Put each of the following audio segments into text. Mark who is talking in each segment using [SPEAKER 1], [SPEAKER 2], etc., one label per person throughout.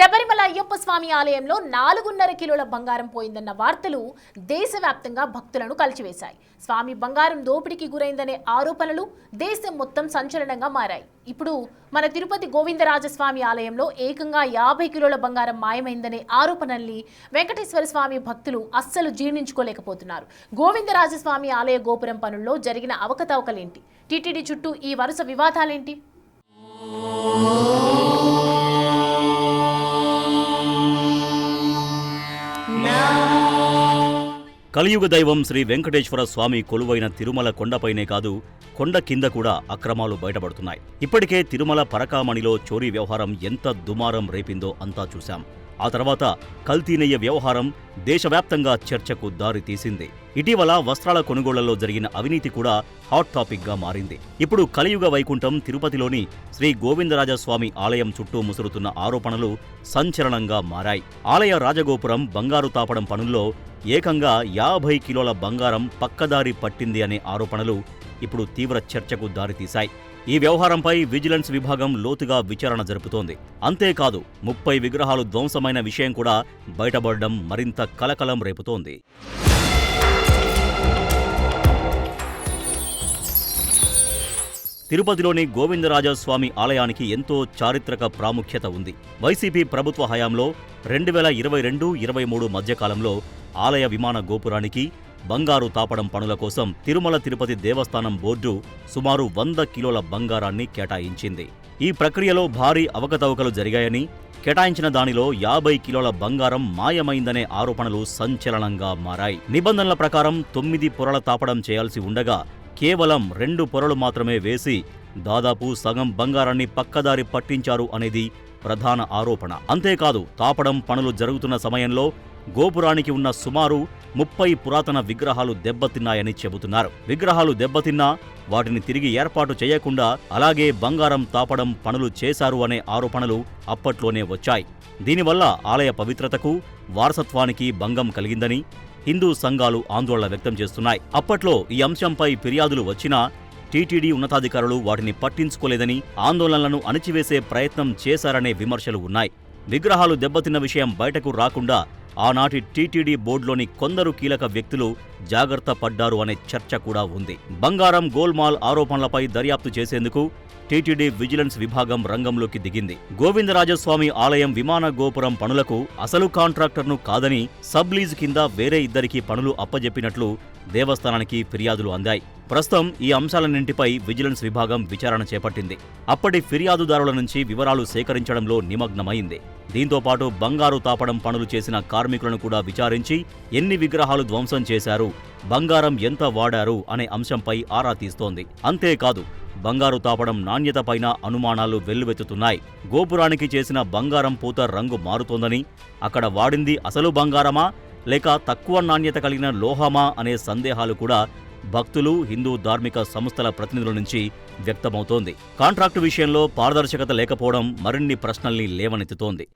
[SPEAKER 1] శబరిమల అయ్యప్ప స్వామి ఆలయంలో 4.5 కిలోల బంగారం పోయిందన్న వార్తలు దేశవ్యాప్తంగా భక్తులను కలిచివేశాయి. స్వామి బంగారం దోపిడీకి గురైందనే ఆరోపణలు దేశం మొత్తం సంచలనంగా మారాయి. ఇప్పుడు మన తిరుపతి గోవిందరాజస్వామి ఆలయంలో ఏకంగా 50 కిలోల బంగారం మాయమైందనే ఆరోపణల్ని వెంకటేశ్వర స్వామి భక్తులు అస్సలు జీర్ణించుకోలేకపోతున్నారు. గోవిందరాజస్వామి ఆలయ గోపురం పనుల్లో జరిగిన అవకతవకలేంటి? టీటీడీ చుట్టూ ఈ వరుస వివాదాలేంటి?
[SPEAKER 2] కలియుగ దైవం శ్రీ వెంకటేశ్వర స్వామి కొలువైన తిరుమల కొండపైనే కాదు, కొండ కింద కూడా అక్రమాలు బయటపడుతున్నాయి. ఇప్పటికే తిరుమల పరకామణిలో చోరీ వ్యవహారం ఎంత దుమారం రేపిందో అంతా చూశాం. ఆ తర్వాత కల్తీ నెయ్యి వ్యవహారం దేశవ్యాప్తంగా చర్చకు దారి తీసింది. ఇటీవల వస్త్రాల కొనుగోళ్లలో జరిగిన అవినీతి కూడా హాట్ టాపిక్ గా మారింది. ఇప్పుడు కలియుగ వైకుంఠం తిరుపతిలోని శ్రీ గోవిందరాజస్వామి ఆలయం చుట్టూ ముసురుతున్న ఆరోపణలు సంచలనంగా మారాయి. ఆలయ రాజగోపురం బంగారు తాపడం పనుల్లో ఏకంగా 50 కిలోల బంగారం పక్కదారి పట్టింది అనే ఆరోపణలు ఇప్పుడు తీవ్ర చర్చకు దారితీశాయి. ఈ వ్యవహారంపై విజిలెన్స్ విభాగం లోతుగా విచారణ జరుపుతోంది. అంతేకాదు 30 విగ్రహాలు ధ్వంసమైన విషయం కూడా బయటపడడం మరింత కలకలం రేపుతోంది. తిరుపతిలోని గోవిందరాజస్వామి ఆలయానికి ఎంతో చారిత్రక ప్రాముఖ్యత ఉంది. వైసీపీ ప్రభుత్వ హయాంలో 2022-23 మధ్యకాలంలో ఆలయ విమాన గోపురానికి బంగారు తాపడం పనుల కోసం తిరుమల తిరుపతి దేవస్థానం బోర్డు సుమారు 100 కిలోల బంగారాన్ని కేటాయించింది. ఈ ప్రక్రియలో భారీ అవకతవకలు జరిగాయని, కేటాయించిన దానిలో 50 కిలోల బంగారం మాయమైందనే ఆరోపణలు సంచలనంగా మారాయి. నిబంధనల ప్రకారం 9 పొరల తాపడం చేయాల్సి ఉండగా కేవలం 2 పొరలు మాత్రమే వేసి దాదాపు సగం బంగారాన్ని పక్కదారి పట్టించారు అనేది ప్రధాన ఆరోపణ. అంతేకాదు తాపడం పనులు జరుగుతున్న సమయంలో గోపురానికి ఉన్న సుమారు 30 పురాతన విగ్రహాలు దెబ్బతిన్నాయని చెబుతున్నారు. విగ్రహాలు దెబ్బతిన్నా వాటిని తిరిగి ఏర్పాటు చేయకుండా అలాగే బంగారం తాపడం పనులు చేశారు అనే ఆరోపణలు అప్పట్లోనే వచ్చాయి. దీనివల్ల ఆలయ పవిత్రతకు, వారసత్వానికి భంగం కలిగిందని హిందూ సంఘాలు ఆందోళన వ్యక్తం చేస్తున్నాయి. అప్పట్లో ఈ అంశంపై ఫిర్యాదులు వచ్చినా టీటీడీ ఉన్నతాధికారులు వాటిని పట్టించుకోలేదని, ఆందోళనలను అణిచివేసే ప్రయత్నం చేశారనే విమర్శలు ఉన్నాయి. విగ్రహాలు దెబ్బతిన్న విషయం బయటకు రాకుండా ఆనాటి టీటీడీ బోర్డులోని కొందరు కీలక వ్యక్తులు జాగ్రత్త పడ్డారు అనే చర్చ కూడా ఉంది. బంగారం గోల్మాల్ ఆరోపణలపై దర్యాప్తు చేసేందుకు టీటీడీ విజిలెన్స్ విభాగం రంగంలోకి దిగింది. గోవిందరాజస్వామి ఆలయం విమాన గోపురం పనులకు అసలు కాంట్రాక్టర్ను కాదని సబ్లీజ్ కింద వేరే ఇద్దరికి పనులు అప్పజెప్పినట్లు దేవస్థానానికి ఫిర్యాదులు అందాయి. ప్రస్తుతం ఈ అంశాలన్నింటిపై విజిలెన్స్ విభాగం విచారణ చేపట్టింది. అప్పటి ఫిర్యాదుదారుల నుంచి వివరాలు సేకరించడంలో నిమగ్నమైంది. దీంతో పాటు బంగారు తాపడం పనులు చేసిన కార్మికులను కూడా విచారించి ఎన్ని విగ్రహాలు ధ్వంసం చేశారు, బంగారం ఎంత వాడారు అనే అంశంపై ఆరా తీస్తోంది. అంతేకాదు బంగారు తాపడం నాణ్యతపైన అనుమానాలు వెల్లువెత్తుతున్నాయి. గోపురానికి చేసిన బంగారం పూత రంగు మారుతోందని, అక్కడ వాడింది అసలు బంగారమా లేక తక్కువ నాణ్యత కలిగిన లోహమా అనే సందేహాలు కూడా భక్తులు, హిందూ ధార్మిక సంస్థల ప్రతినిధుల నుంచి వ్యక్తమవుతోంది. కాంట్రాక్టు విషయంలో పారదర్శకత లేకపోవడం మరిన్ని ప్రశ్నల్ని లేవనెత్తుతోంది.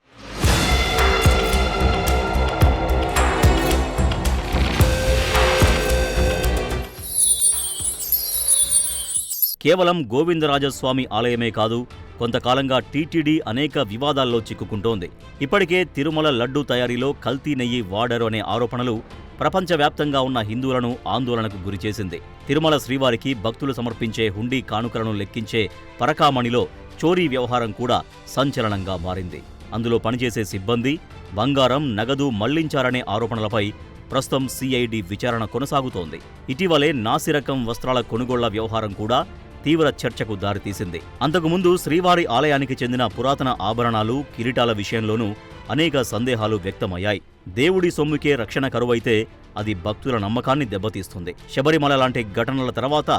[SPEAKER 2] కేవలం గోవిందరాజస్వామి ఆలయమే కాదు, కొంతకాలంగా టీటీడీ అనేక వివాదాల్లో చిక్కుకుంటోంది. ఇప్పటికే తిరుమల లడ్డూ తయారీలో కల్తీ నెయ్యి వాడారు అనే ఆరోపణలు ప్రపంచవ్యాప్తంగా ఉన్న హిందువులను ఆందోళనకు గురిచేసింది. తిరుమల శ్రీవారికి భక్తులు సమర్పించే హుండీ కానుకలను లెక్కించే పరకామణిలో చోరీ వ్యవహారం కూడా సంచలనంగా మారింది. అందులో పనిచేసే సిబ్బంది బంగారం, నగదు మళ్లించారనే ఆరోపణలపై ప్రస్తుతం సిఐడి విచారణ కొనసాగుతోంది. ఇటీవలే నాసిరకం వస్త్రాల కొనుగోళ్ల వ్యవహారం కూడా తీవ్ర చర్చకు దారితీసింది. అంతకుముందు శ్రీవారి ఆలయానికి చెందిన పురాతన ఆభరణాలు, కిరీటాల విషయంలోనూ అనేక సందేహాలు వ్యక్తమయ్యాయి. దేవుడి సొమ్ముకే రక్షణ కరువైతే అది భక్తుల నమ్మకాన్ని దెబ్బతీస్తుంది. శబరిమల లాంటి ఘటనల తర్వాత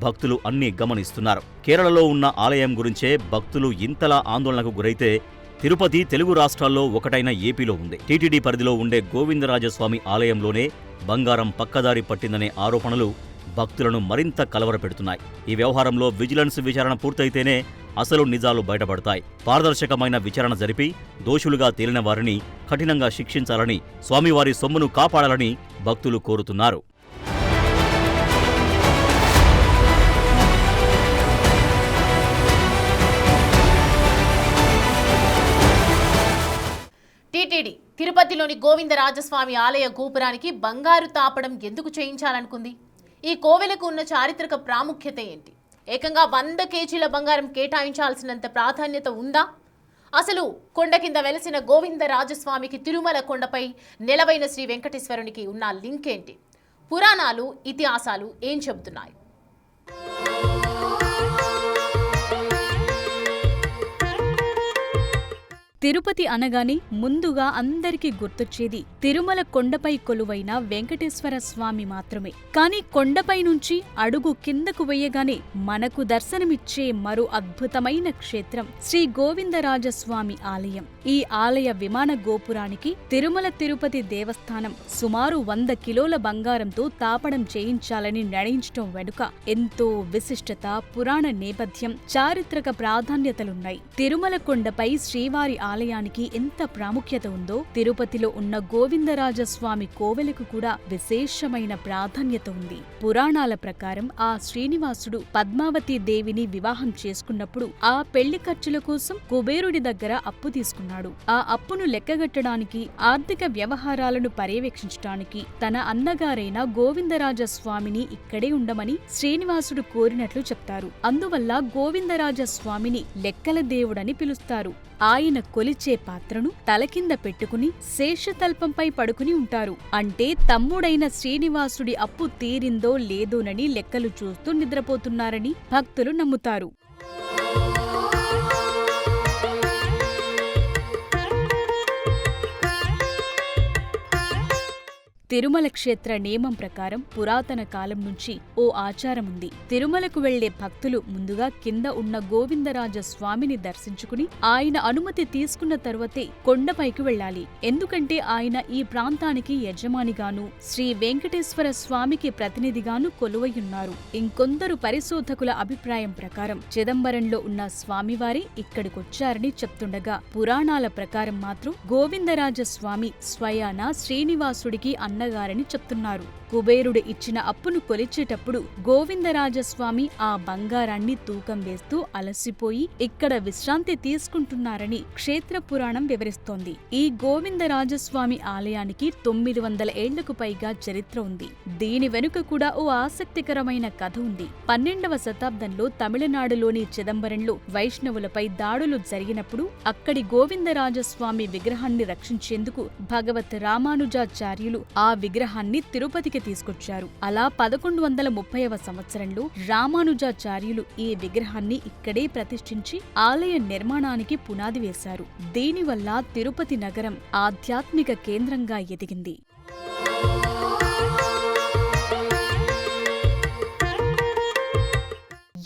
[SPEAKER 2] భక్తులు అన్నీ గమనిస్తున్నారు. కేరళలో ఉన్న ఆలయం గురించే భక్తులు ఇంతలా ఆందోళనకు గురైతే తిరుపతి తెలుగు రాష్ట్రాల్లో ఒకటైన ఏపీలో ఉంది. టీటీడీ పరిధిలో ఉండే గోవిందరాజస్వామి ఆలయంలోనే బంగారం పక్కదారి పట్టిందనే ఆరోపణలు భక్తులను మరింత కలవరపెడుతున్నాయి. ఈ వ్యవహారంలో విజిలెన్స్ విచారణ పూర్తయితేనే అసలు నిజాలు బయటపడతాయి. పారదర్శకమైన విచారణ జరిపి దోషులుగా తేలిన వారిని కఠినంగా శిక్షించాలని, స్వామివారి సొమ్మును కాపాడాలని భక్తులు కోరుతున్నారు.
[SPEAKER 1] టీటీడీ తిరుపతిలోని గోవిందరాజస్వామి ఆలయ గోపురానికి బంగారు తాపడం ఎందుకు చేయించాలనుకుంది? ఈ కోవెలకు ఉన్న చారిత్రక ప్రాముఖ్యత ఏంటి? ఏకంగా 100 కేజీల బంగారం కేటాయించాల్సినంత ప్రాధాన్యత ఉందా? అసలు కొండ కింద వెలసిన గోవిందరాజస్వామికి తిరుమల కొండపై నెలవైన శ్రీ వెంకటేశ్వరునికి ఉన్న లింక్ ఏంటి? పురాణాలు, ఇతిహాసాలు ఏం చెబుతున్నాయి?
[SPEAKER 3] తిరుపతి అనగానే ముందుగా అందరికీ గుర్తొచ్చేది తిరుమల కొండపై కొలువైన వెంకటేశ్వర స్వామి మాత్రమే. కానీ కొండపై నుంచి అడుగు కిందకు వేయగానే మనకు దర్శనమిచ్చే మరో అద్భుతమైన క్షేత్రం శ్రీ గోవిందరాజస్వామి ఆలయం. ఈ ఆలయ విమాన గోపురానికి తిరుమల తిరుపతి దేవస్థానం సుమారు 100 కిలోల బంగారంతో తాపడం చేయించాలని నిర్ణయించడం వెనుక ఎంతో విశిష్టత, పురాణ నేపథ్యం, చారిత్రక ప్రాధాన్యతలున్నాయి. తిరుమల కొండపై శ్రీవారి ఆలయానికి ఎంత ప్రాముఖ్యత ఉందో తిరుపతిలో ఉన్న గోవిందరాజస్వామి కోవెలకు కూడా విశేషమైన ప్రాధాన్యత ఉంది. పురాణాల ప్రకారం ఆ శ్రీనివాసుడు పద్మావతి దేవిని వివాహం చేసుకున్నప్పుడు ఆ పెళ్లి ఖర్చుల కోసం కుబేరుడి దగ్గర అప్పు తీసుకున్నాడు. ఆ అప్పును లెక్కగట్టడానికి, ఆర్థిక వ్యవహారాలను పర్యవేక్షించడానికి తన అన్నగారైన గోవిందరాజస్వామిని ఇక్కడే ఉండమని శ్రీనివాసుడు కోరినట్లు చెప్తారు. అందువల్ల గోవిందరాజస్వామిని లెక్కల దేవుడని పిలుస్తారు. ఆయన కొలిచే పాత్రను తలకింద పెట్టుకుని శేషతల్పంపై పడుకుని ఉంటారు. అంటే తమ్ముడైన శ్రీనివాసుడి అప్పు తీరిందో లేదోనని లెక్కలు చూస్తూ నిద్రపోతున్నారని భక్తులు నమ్ముతారు. తిరుమల క్షేత్ర నియమం ప్రకారం పురాతన కాలం నుంచి ఓ ఆచారముంది. తిరుమలకు వెళ్లే భక్తులు ముందుగా కింద ఉన్న గోవిందరాజ స్వామిని దర్శించుకుని ఆయన అనుమతి తీసుకున్న తరువాతే కొండపైకి వెళ్లాలి. ఎందుకంటే ఆయన ఈ ప్రాంతానికి యజమానిగాను, శ్రీ వెంకటేశ్వర స్వామికి ప్రతినిధిగాను కొలువయ్యున్నారు. ఇంకొందరు పరిశోధకుల అభిప్రాయం ప్రకారం చిదంబరంలో ఉన్న స్వామివారి ఇక్కడికొచ్చారని చెప్తుండగా, పురాణాల ప్రకారం మాత్రం గోవిందరాజ స్వామి స్వయాన శ్రీనివాసుడికి అన్నగారని చెప్తున్నారు. కుబేరుడు ఇచ్చిన అప్పును కొలిచేటప్పుడు గోవిందరాజస్వామి ఆ బంగారాన్ని తూకం వేస్తూ అలసిపోయి ఇక్కడ విశ్రాంతి తీసుకుంటున్నారని క్షేత్ర పురాణం వివరిస్తోంది. ఈ గోవిందరాజస్వామి ఆలయానికి 900 ఏళ్లకు పైగా చరిత్ర ఉంది. దీని వెనుక కూడా ఓ ఆసక్తికరమైన కథ ఉంది. 12వ శతాబ్దంలో తమిళనాడులోని చిదంబరంలో వైష్ణవులపై దాడులు జరిగినప్పుడు అక్కడి గోవిందరాజస్వామి విగ్రహాన్ని రక్షించేందుకు భగవత్ రామానుజాచార్యులు ఆ విగ్రహాన్ని తిరుపతికి తీసుకొచ్చారు. అలా 1130వ సంవత్సరంలో రామానుజాచార్యులు ఈ విగ్రహాన్ని ఇక్కడే ప్రతిష్ఠించి ఆలయ నిర్మాణానికి పునాది వేశారు. దీనివల్ల తిరుపతి నగరం ఆధ్యాత్మిక కేంద్రంగా ఎదిగింది.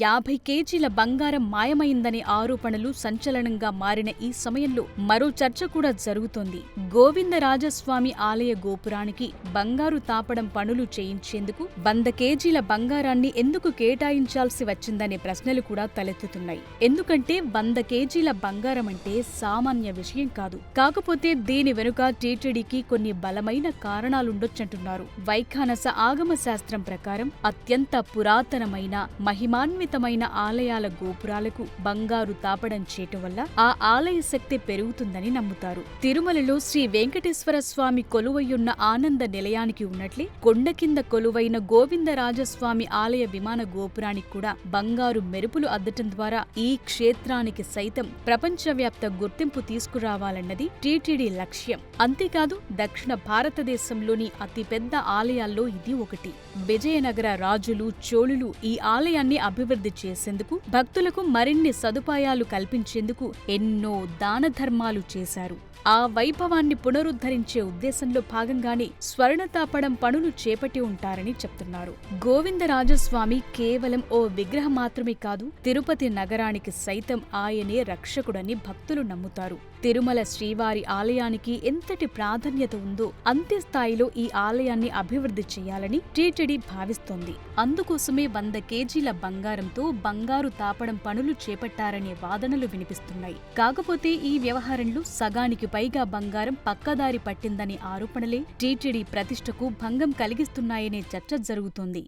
[SPEAKER 3] 50 కేజీల బంగారం మాయమైందనే ఆరోపణలు సంచలనంగా మారిన ఈ సమయంలో మరో చర్చ కూడా జరుగుతోంది. గోవిందరాజస్వామి ఆలయ గోపురానికి బంగారు తాపడం పనులు చేయించేందుకు 100 కేజీల బంగారాన్ని ఎందుకు కేటాయించాల్సి వచ్చిందనే ప్రశ్నలు కూడా తలెత్తుతున్నాయి. ఎందుకంటే 100 కేజీల బంగారం అంటే సామాన్య విషయం కాదు. కాకపోతే దీని వెనుక టీటీడీకి కొన్ని బలమైన కారణాలుండొచ్చంటున్నారు. వైఖానస ఆగమ శాస్త్రం ప్రకారం అత్యంత పురాతనమైన మహిమాన్వితమైన ఆలయాల గోపురాలకు బంగారు తాపడం చేయటం వల్ల ఆ ఆలయ శక్తి పెరుగుతుందని నమ్ముతారు. తిరుమలలో శ్రీ వెంకటేశ్వర స్వామి కొలువయ్యున్న ఆనంద నిలయానికి ఉన్నట్లే కొండ కింద కొలువైన గోవిందరాజస్వామి ఆలయ విమాన గోపురానికి కూడా బంగారు మెరుపులు అద్దటం ద్వారా ఈ క్షేత్రానికి సైతం ప్రపంచవ్యాప్త గుర్తింపు తీసుకురావాలన్నది టీటీడీ లక్ష్యం. అంతేకాదు దక్షిణ భారతదేశంలోని అతిపెద్ద ఆలయాల్లో ఇది ఒకటి. విజయనగర రాజులు, చోళులు ఈ ఆలయాన్ని అభివృద్ధి చేసేందుకు, భక్తులకు మరిన్ని సదుపాయాలు కల్పించేందుకు ఎన్నో దాన ధర్మాలు చేశారు. ఆ వైభవాన్ని పునరుద్ధరించే ఉద్దేశంలో భాగంగానే స్వర్ణతాపడం పనులు చేపట్టి ఉంటారని చెప్తున్నారు. గోవిందరాజస్వామి కేవలం ఓ విగ్రహం మాత్రమే కాదు, తిరుపతి నగరానికి సైతం ఆయనే రక్షకుడని భక్తులు నమ్ముతారు. తిరుమల శ్రీవారి ఆలయానికి ఎంతటి ప్రాధాన్యత ఉందో అంతే స్థాయిలో ఈ ఆలయాన్ని అభివృద్ధి చేయాలని టీటీడీ భావిస్తోంది. అందుకోసమే 100 కేజీల బంగారంతో బంగారు తాపడం పనులు చేపట్టారనే వాదనలు వినిపిస్తున్నాయి. కాకపోతే ఈ వ్యవహారంలో సగానికి పైగా బంగారం పక్కదారి పట్టిందనే ఆరోపణలే టీటీడీ ప్రతిష్టకు భంగం కలిగిస్తున్నాయనే చర్చ జరుగుతోంది.